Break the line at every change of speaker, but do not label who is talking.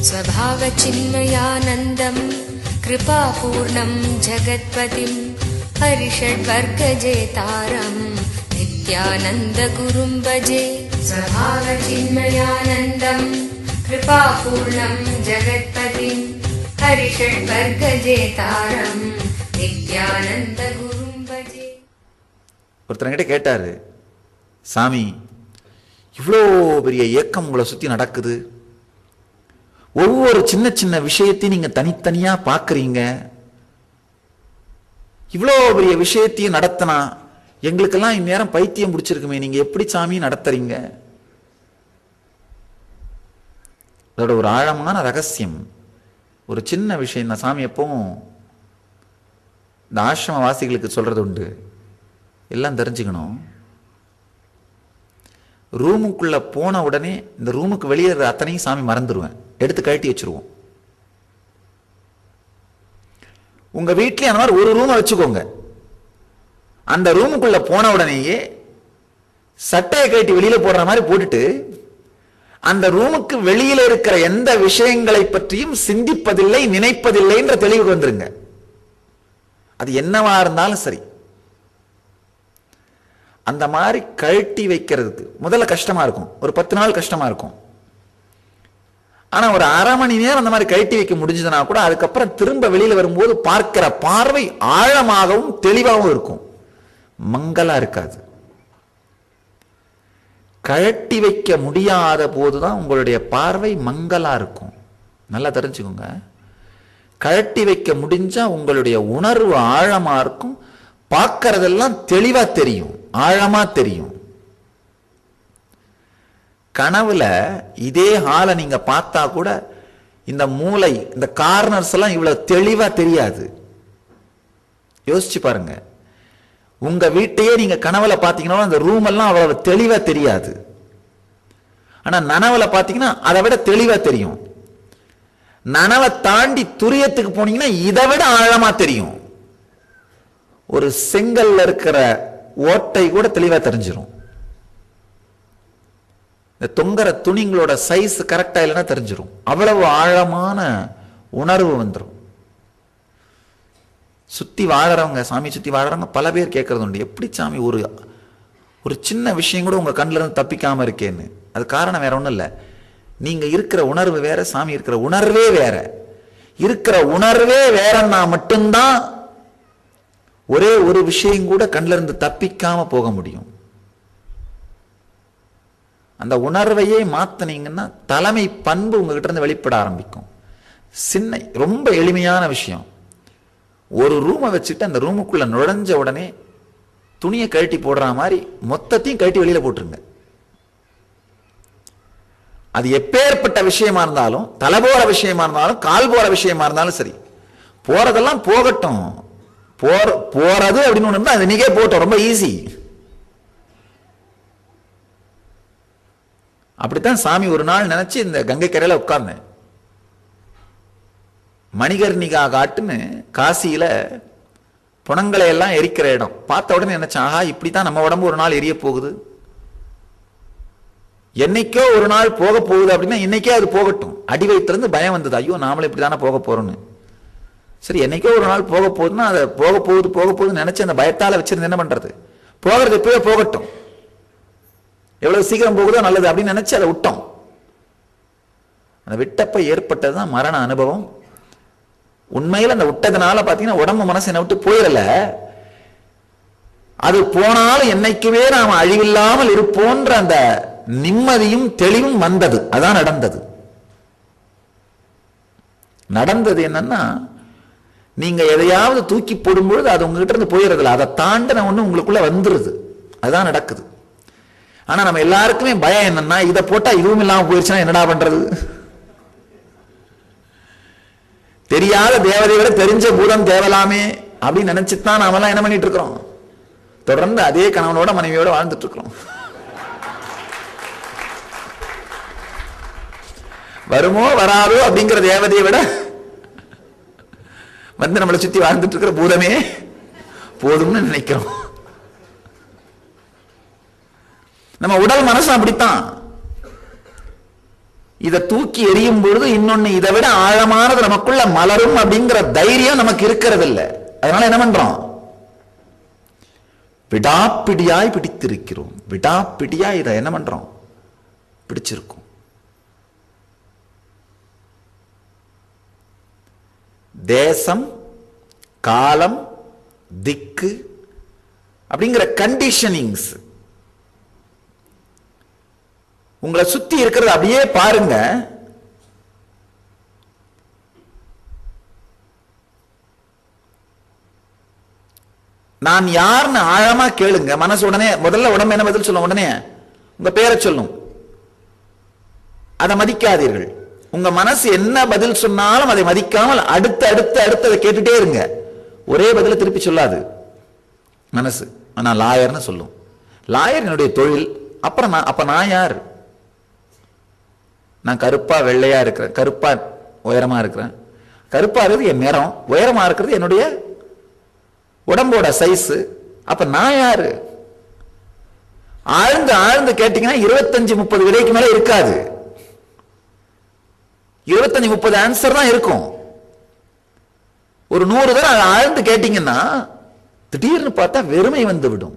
स्वभावचिन्मयानन्दं कृपापूर्णं जगत्पतिं हरिषड्वर्गजेतारं नित्यानन्दगुरुं भजे। स्वभावचिन्मयानन्दं कृपापूर्णं जगत्पतिं हरिषड्वर्गजेतारं नित्यानन्दगुरुं भजे.
ஒருத்தங்கிட்ட கேட்டாரு, சாமி இவ்வளோ பெரிய இயக்கம் உங்களை சுற்றி நடக்குது, ஒவ்வொரு சின்ன சின்ன விஷயத்தையும் நீங்க தனித்தனியா பார்க்குறீங்க, இவ்வளோ பெரிய விஷயத்தையும் நடத்தினா எங்களுக்கெல்லாம் இந்நேரம் பைத்தியம் பிடிச்சிருக்குமே, நீங்க எப்படி சாமி நடத்துறீங்க? அதோட ஒரு ஆழமான ரகசியம், ஒரு சின்ன விஷயம் தான். சாமி எப்பவும் இந்த ஆசிரம வாசிகளுக்கு சொல்றது உண்டு, எல்லாம் தெரிஞ்சுக்கணும். ரூமுக்குள்ள போன உடனே இந்த ரூமுக்கு வெளியே அத்தனையும் சாமி மறந்துடுவேன், எடுத்து கழட்டி வச்சிருவோம். உங்க வீட்லயே அந்த மாதிரி ஒரு ரூமை வச்சுக்கோங்க. அந்த ரூமுக்குள்ள போன உடனேயே சட்டையை கழட்டி வெளியில போடுற மாதிரி போட்டுட்டு அந்த ரூமுக்கு வெளியில இருக்கிற எந்த விஷயங்களை பற்றியும் சிந்திப்பதில்லை, நினைப்பதில்லை என்ற தெளிவுக்கு வந்துருங்க. அது என்னவா இருந்தாலும் சரி. அந்த மாதிரி கழட்டி வைக்கிறதுக்கு முதல்ல கஷ்டமா இருக்கும், ஒரு 10 நாள் கஷ்டமா இருக்கும். ஆனா ஒரு அரை மணி நேரம் அந்த மாதிரி கழட்டி வைக்க முடிஞ்சதுன்னா கூட அதுக்கப்புறம் திரும்ப வெளியில வரும்போது பார்க்கிற பார்வை ஆழமாகவும் தெளிவாகவும் இருக்கும், மங்கலா இருக்காது. கழட்டி வைக்க முடியாத போதுதான் உங்களுடைய பார்வை மங்கலா இருக்கும். நல்லா தெரிஞ்சுக்கோங்க. கழட்டி வைக்க முடிஞ்சா உங்களுடைய உணர்வு ஆழமா இருக்கும், பார்க்கறதெல்லாம் தெளிவா தெரியும், ஆழமா தெரியும். கனவுல இதே ஹாலை நீங்க பார்த்தா கூட இந்த மூளை, இந்த கார்னர்ஸ் எல்லாம் இவ்வளவு தெளிவா தெரியாது. யோசிச்சு பாருங்க. உங்க வீட்டையே நீங்க கனவுல பாத்தீங்கன்னா அந்த ரூம் எல்லாம் அவ்வளவு தெளிவா தெரியாது. ஆனா நனவுல பாத்தீங்கன்னா அதை விட தெளிவா தெரியும். நனவை தாண்டி துரியத்துக்கு போனீங்கன்னா இதை விட ஆழமா தெரியும். ஒரு செங்கல்ல இருக்கிற ஓட்டை கூட தெளிவா தெரிஞ்சிடும். இந்த தொங்குற துணிங்களோட சைஸ் கரெக்டா இல்லைன்னா தெரிஞ்சிடும். அவ்வளவு ஆழமான உணர்வு வந்துடும். சுத்தி வாழறவங்க, சாமி சுத்தி வாழறவங்க பல பேர் கேட்கறது உண்டு, எப்படி சாமி ஒரு சின்ன விஷயம் கூட உங்க கண்ணுல இருந்து தப்பிக்காம இருக்கேன்னு. அது காரணம் வேற ஒண்ணும் இல்லை, நீங்க இருக்கிற உணர்வு வேற, சாமி இருக்கிற உணர்வே வேற. இருக்கிற உணர்வே வேறன்னா மட்டும்தான் ஒரே ஒரு விஷயம் கூட கண்ணில இருந்து தப்பிக்காம போக முடியும். அந்த உணர்வையே மாத்தினீங்கன்னா தலைமை பண்பு உங்ககிட்ட இருந்து வெளிப்பட ஆரம்பிக்கும். சின்ன ரொம்ப எளிமையான விஷயம், ஒரு ரூமை வச்சுட்டு அந்த ரூமுக்குள்ள நுழைஞ்ச உடனே துணியை கழட்டி போடுற மாதிரி மொத்தத்தையும் கழட்டி வெளியில போட்டுருங்க. அது எப்பேற்பட்ட விஷயமா இருந்தாலும், தலை போற விஷயமா இருந்தாலும், கால் போற விஷயமா இருந்தாலும் சரி, போறதெல்லாம் போகட்டும். போறது அப்படின்னு ஒண்ணு இருந்தா அது நீக்கே போட்டோம், ரொம்ப ஈஸி. அப்படித்தான் சாமி ஒரு நாள் நினைச்சு இந்த கங்கை கரையில உட்கார்ந்தேன். மணிகர்ணிகா காட்டுன்னு காசியில புணங்களை எல்லாம் எரிக்கிற இடம் பார்த்த உடனே நினைச்சேன், ஆஹா இப்படித்தான் நம்ம உடம்பு ஒரு நாள் எரிய போகுது. என்னைக்கோ ஒரு நாள் போக போகுது அப்படின்னா இன்னைக்கே அது போகட்டும். அடி வயிற்றிலிருந்து பயம் வந்தது, ஐயோ நாமளே இப்படிதானே போக போறோம்னு. சரி, என்னைக்கோ ஒரு நாள் போக போகுதுன்னா அதை போக போகுதுன்னு நினைச்சு அந்த பயத்தால வச்சிருந்து என்ன பண்றது? போகிறது இப்பவே போகட்டும், எவ்வளவு சீக்கிரம் போகுதோ நல்லது அப்படின்னு நினைச்சு அதை விட்டோம். அந்த விட்டப்ப ஏற்பட்டதுதான் மரண அனுபவம். உண்மையில் அந்த விட்டதுனால பாத்தீங்கன்னா உடம்பு மனசு என்ன விட்டு போயிடல, அது போனாலும் என்னைக்குமே நாம் அழிவில்லாமல் இருப்போன்ற அந்த நிம்மதியும் தெளிவும் வந்தது. அதான் நடந்தது என்னன்னா, நீங்க எதையாவது தூக்கி போடும்பொழுது அது உங்ககிட்ட இருந்து போயிடுறதில்ல, அதை தாண்டின ஒண்ணு உங்களுக்குள்ள வந்துருது. அதுதான் நடக்குது. ஆனா நம்ம எல்லாருக்குமே பயம் என்னன்னா, இதை போட்டா இதுவும் இல்லாம போயிடுச்சுன்னா என்னடா பண்றது? தெரியாத தேவதையோட தெரிஞ்ச பூதம் தேவலாமே அப்படின்னு நினைச்சுதான் நாம எல்லாம் என்ன பண்ணிட்டு இருக்கிறோம்? தொடர்ந்து அதே கணவனோட மனைவியோட வாழ்ந்துட்டு இருக்கிறோம். வருமோ வராதோ அப்படிங்கிற தேவதையை விட வந்து நம்மளை சுத்தி வாழ்ந்துட்டு இருக்கிற பூதமே போதும்னு நினைக்கிறோம். நம்ம உடல் மனசு அப்படித்தான். இதை தூக்கி எறியும் பொழுது இன்னொன்னு இதை விட ஆழமானது நமக்குள்ள மலரும் அப்படிங்கிற தைரியம் நமக்கு இருக்கிறது இல்லை. அதனால என்ன பண்றோம்? விடாப்பிடியாய் பிடித்திருக்கிறோம். விடாப்பிடியாய் இதை என்ன பண்றோம்? பிடிச்சிருக்கும். தேசம், காலம், திக்கு அப்படிங்கிற கண்டிஷனிங்ஸ் உங்களை சுத்தி இருக்கிறது அப்படியே பாருங்க. நான் யாருன்னு ஆழமா கேளுங்க. மனசு உடனே முதல்ல உடம்பு என்ன பதில் சொல்லும்? உடனே உங்க பேரை சொல்லும். அதை மதிக்காதீர்கள். உங்க மனசு என்ன பதில் சொன்னாலும் அதை மதிக்காமல் அடுத்து அடுத்து அடுத்து அதை கேட்டுட்டே இருங்க. ஒரே பதில திருப்பி சொல்லாது மனசு. நான் லாயர்னு சொல்லும். லாயர் என்னுடைய தொழில். அப்புறம் அப்ப நான் யார்? நான் கருப்பா வெள்ளையா இருக்கிறேன். கருப்பா உயரமா இருக்கிறேன். கருப்பா இருக்கிறது என் நிறம், உயரமா இருக்கிறது என்னுடைய உடம்போட சைஸ். அப்ப நான் யாரு? ஆழ்ந்து ஆழ்ந்து கேட்டீங்கன்னா 25-30 விடைக்கு மேல இருக்காது. 25-30 ஆன்சர் தான் இருக்கும். ஒரு 100 தடவை ஆழ்ந்து கேட்டீங்கன்னா திடீர்னு பார்த்தா வெறுமை வந்து விடும்.